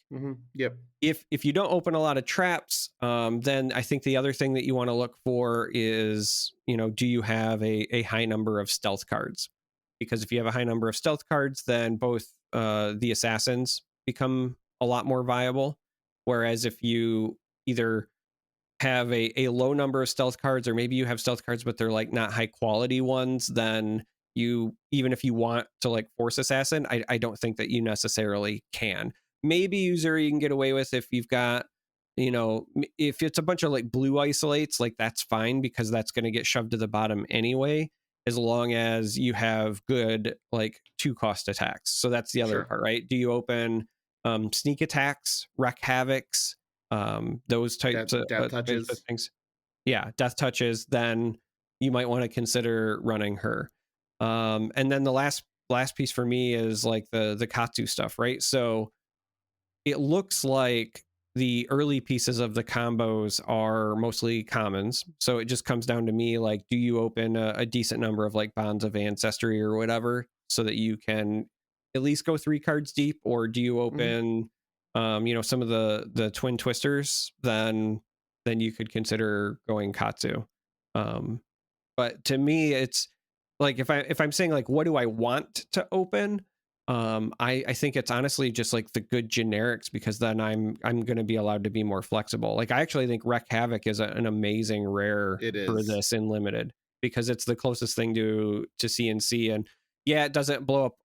Yep. If you don't open a lot of traps, then I think the other thing that you want to look for is, do you have a high number of stealth cards? Because if you have a high number of stealth cards, then both the assassins become a lot more viable. Whereas if you either have a low number of stealth cards, or maybe you have stealth cards but they're like not high quality ones, then you, even if you want to like force assassin, I don't think that you necessarily can. Maybe user you can get away with if you've got, if it's a bunch of like blue isolates, like that's fine, because that's going to get shoved to the bottom anyway, as long as you have good like 2-cost attacks. So that's the other Sure. part, right? Do you open sneak attacks, wreck havocs, those types Death of touches. things? Yeah, death touches. Then you might want to consider running her. And then the last piece for me is like the Katsu stuff, right? So it looks like the early pieces of the combos are mostly commons. So it just comes down to me, like, do you open a decent number of like bonds of ancestry or whatever, so that you can at least go 3 cards deep, or do you Hmm. open some of the twin twisters? Then you could consider going Katsu. But to me, it's like if I'm saying like what do I want to open, I think it's honestly just like the good generics, because then I'm going to be allowed to be more flexible. Like I actually think Wreck Havoc is an amazing rare It for is. this in limited, because it's the closest thing to CNC. And yeah, it doesn't blow up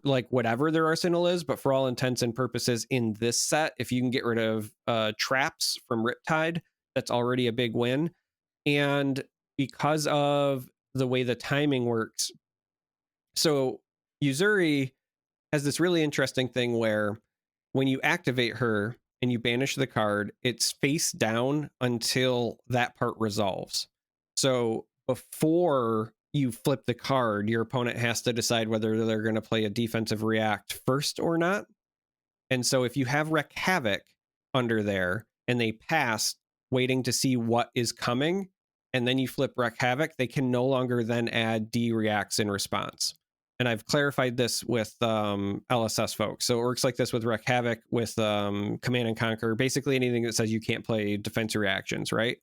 like whatever their arsenal is, but for all intents and purposes in this set, if you can get rid of traps from Riptide, that's already a big win. And because of the way the timing works, so Yuzuri has this really interesting thing where when you activate her and you banish the card, it's face down until that part resolves. So before you flip the card, your opponent has to decide whether they're going to play a defensive react first or not. And so if you have Wreck Havoc under there and they pass, waiting to see what is coming, and then you flip Wreck Havoc, they can no longer then add D reacts in response. And I've clarified this with LSS folks. So it works like this with Wreck Havoc, with Command and Conquer, basically anything that says you can't play defense reactions, right?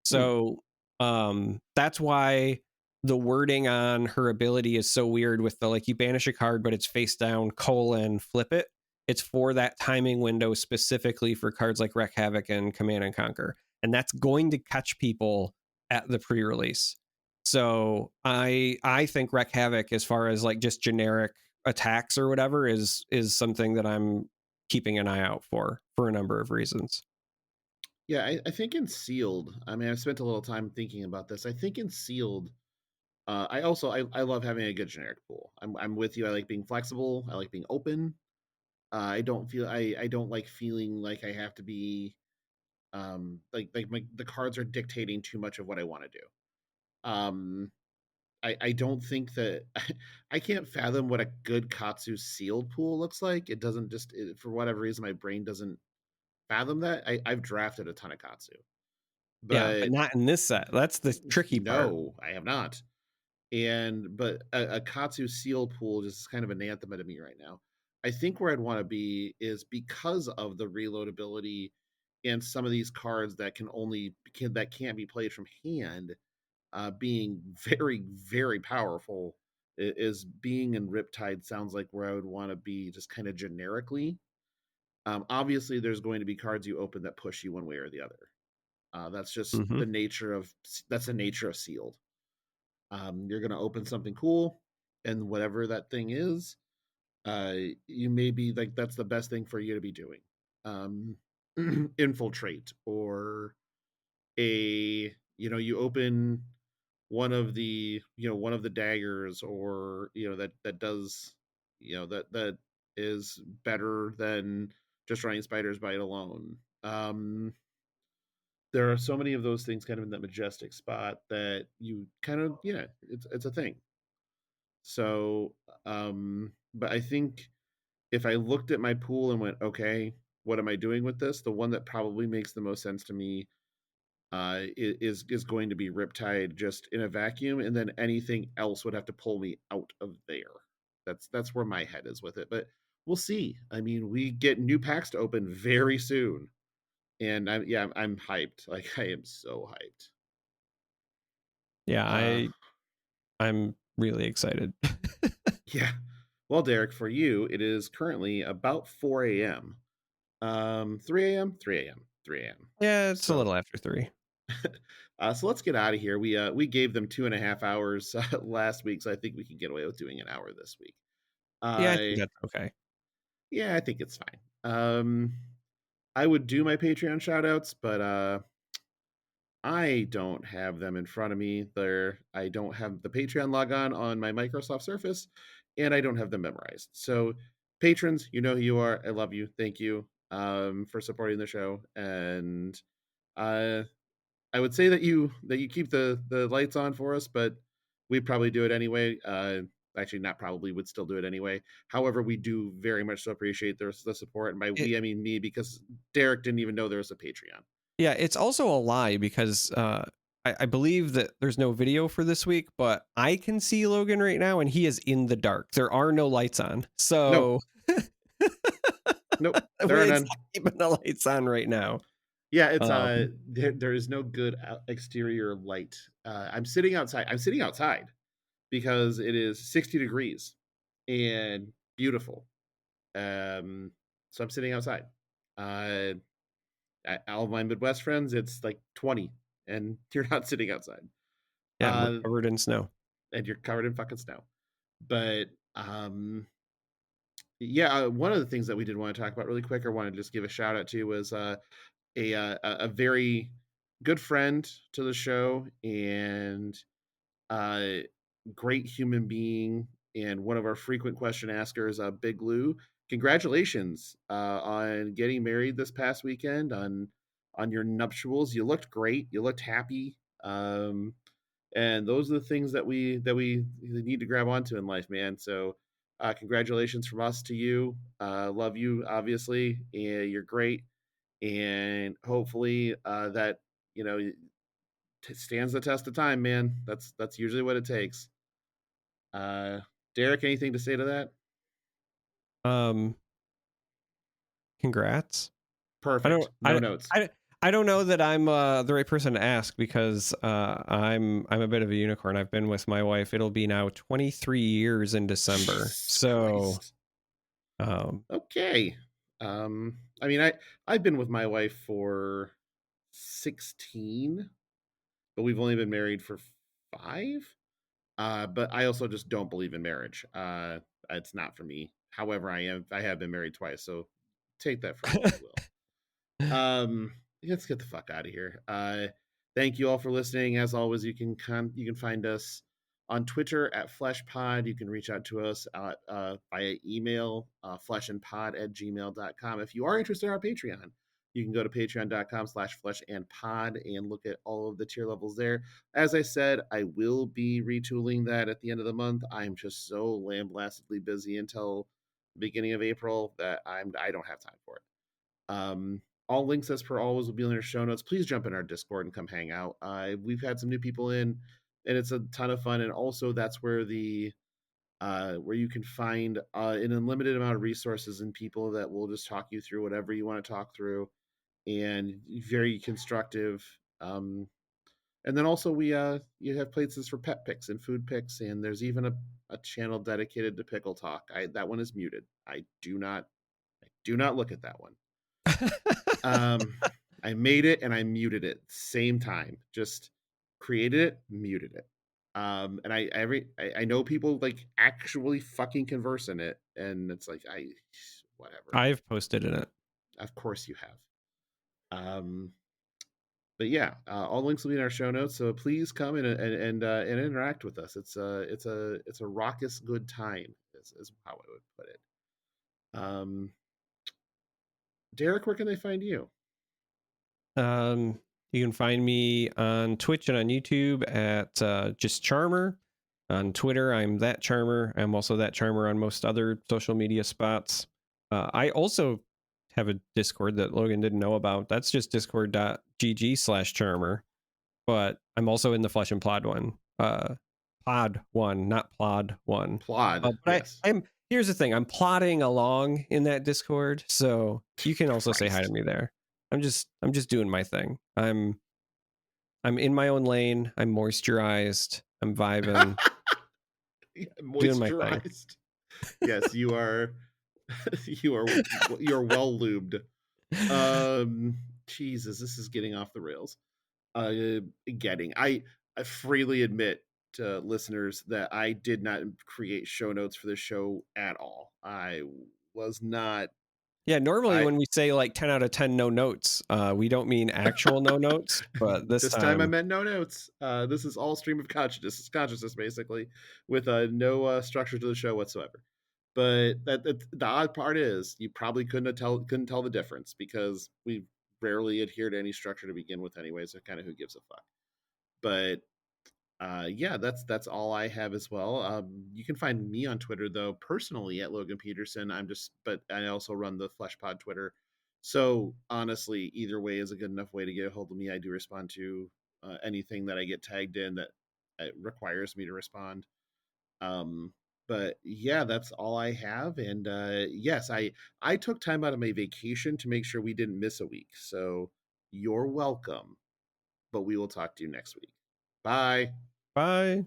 So that's why the wording on her ability is so weird with the, like, you banish a card, but it's face down, flip it. It's for that timing window specifically for cards like Wreck Havoc and Command and Conquer. And that's going to catch people at the pre-release. So I think Wreck Havoc, as far as like just generic attacks or whatever, is something that I'm keeping an eye out for a number of reasons. Yeah, I think in sealed, I mean, I've spent a little time thinking about this. I think in sealed, I love having a good generic pool. I'm with you. I like being flexible. I like being open. I don't like feeling like I have to be the cards are dictating too much of what I want to do. I don't think that I can't fathom what a good Katsu sealed pool looks like. It doesn't for whatever reason my brain doesn't fathom that. I've drafted a ton of Katsu, Yeah, but but not in this set. That's the tricky part. no, I have not. But a Katsu seal pool just is kind of anathema to me right now. I think where I'd want to be is because of the reloadability and some of these cards that can't be played from hand, being very very powerful. Is being in Riptide sounds like where I would want to be, just kind of generically. Obviously, there's going to be cards you open that push you one way or the other. That's just the nature of sealed. You're going to open something cool, and whatever that thing is, you may be like, that's the best thing for you to be doing. Infiltrate, or you open one of the daggers, or that does, that is better than just running Spider's Bite alone. There are so many of those things kind of in that majestic spot that you kind of, it's a thing. So, but I think if I looked at my pool and went, okay, what am I doing with this? The one that probably makes the most sense to me is going to be Riptide, just in a vacuum, and then anything else would have to pull me out of there. That's where my head is with it, but we'll see. I mean, we get new packs to open very soon, and I'm hyped. Like, I am so hyped. Yeah, I'm really excited. Yeah. Well, Darick, for you, it is currently about 4 a.m. 3 a.m., 3 a.m., 3 a.m. Yeah, it's a little after 3. So let's get out of here. We gave them 2.5 hours last week, so I think we can get away with doing an hour this week. Yeah, I think that's okay. Yeah, I think it's fine. I would do my Patreon shout outs, but I don't have them in front of me. I don't have the Patreon logon on my Microsoft Surface, and I don't have them memorized. So, patrons, you know who you are. I love you. Thank you for supporting the show, and uh, I would say that you keep the lights on for us, but we'd probably do it anyway. Actually, not probably, would still do it anyway. However, we do very much so appreciate the support, and by we I mean me, because Darick didn't even know there was a Patreon. Yeah, it's also a lie because I believe that there's no video for this week, but I can see Logan right now, and he is in the dark. There are no lights on, so nope, there are none. Keeping the lights on right now. Yeah, it's there is no good exterior light. I'm sitting outside. Because it is 60 degrees and beautiful. So I'm sitting outside. All of my Midwest friends, it's like 20, and you're not sitting outside. Yeah, we're covered in snow, and you're covered in fucking snow. But yeah, one of the things that we did want to talk about really quick, I wanted to just give a shout out to, was a very good friend to the show, and great human being, and one of our frequent question askers, Big Lou. Congratulations on getting married this past weekend, on your nuptials. You looked great. You looked happy. And those are the things that we need to grab onto in life, man. So congratulations from us to you. Love you, obviously, and you're great. And hopefully that you know stands the test of time, man. That's usually what it takes. Uh, Darick, anything to say to that? Um, congrats. Perfect. No notes. I don't know that I'm the right person to ask because I'm a bit of a unicorn. I've been with my wife. It'll be now 23 years in December. Jesus So, Christ. Okay. I mean, I've been with my wife for 16, but we've only been married for 5. But I also just don't believe in marriage. It's not for me. However, I have been married twice, so take that for what you will. Let's get the fuck out of here. Thank you all for listening. As always, you can find us on Twitter at FleshPod. You can reach out to us via email, fleshandpod@gmail.com. If you are interested in our Patreon, you can go to patreon.com/fleshandpod and look at all of the tier levels there. As I said, I will be retooling that at the end of the month. I'm just so lambastedly busy until the beginning of April that I don't have time for it. All links, as per always, will be in our show notes. Please jump in our Discord and come hang out. We've had some new people in, and it's a ton of fun. And also, that's where where you can find an unlimited amount of resources and people that will just talk you through whatever you want to talk through, and very constructive. And then also you have places for pet picks and food picks, and there's even a channel dedicated to pickle talk. That one is muted. I do not look at that one. I made it and I muted it same time. Just created it, muted it. And I know people like actually fucking converse in it, and it's like whatever. I've posted in it. Of course you have. But yeah, all links will be in our show notes. So please come and interact with us. It's a raucous good time. Is how I would put it. Darick, where can they find you? You can find me on Twitch and on YouTube at just Charmer. On Twitter, I'm that Charmer. I'm also that Charmer on most other social media spots. I also have a Discord that Logan didn't know about. That's just discord.gg/Charmer. But I'm also in the Flesh and Plod one. Pod one, not Plod one. Plod. But yes. Here's the thing. I'm plodding along in that Discord, so you can also say hi to me there. I'm just doing my thing. I'm in my own lane. I'm moisturized. I'm vibing. Moisturized. Doing my thing. Yes, you are. You're well lubed. Jesus, this is getting off the rails. I freely admit to listeners that I did not create show notes for the show at all. I was not. Yeah, normally when we say like 10 out of 10 no notes, we don't mean actual no notes, but this time I meant no notes. This is all stream of consciousness basically, with no structure to the show whatsoever. But the odd part is you probably couldn't tell the difference because we rarely adhere to any structure to begin with anyway, so kind of who gives a fuck. But yeah, that's all I have as well. You can find me on Twitter though, personally at Logan Peterson. But I also run the FleshPod Twitter. So honestly, either way is a good enough way to get a hold of me. I do respond to anything that I get tagged in that requires me to respond. But yeah, that's all I have. And yes, I took time out of my vacation to make sure we didn't miss a week. So you're welcome. But we will talk to you next week. Bye. Bye.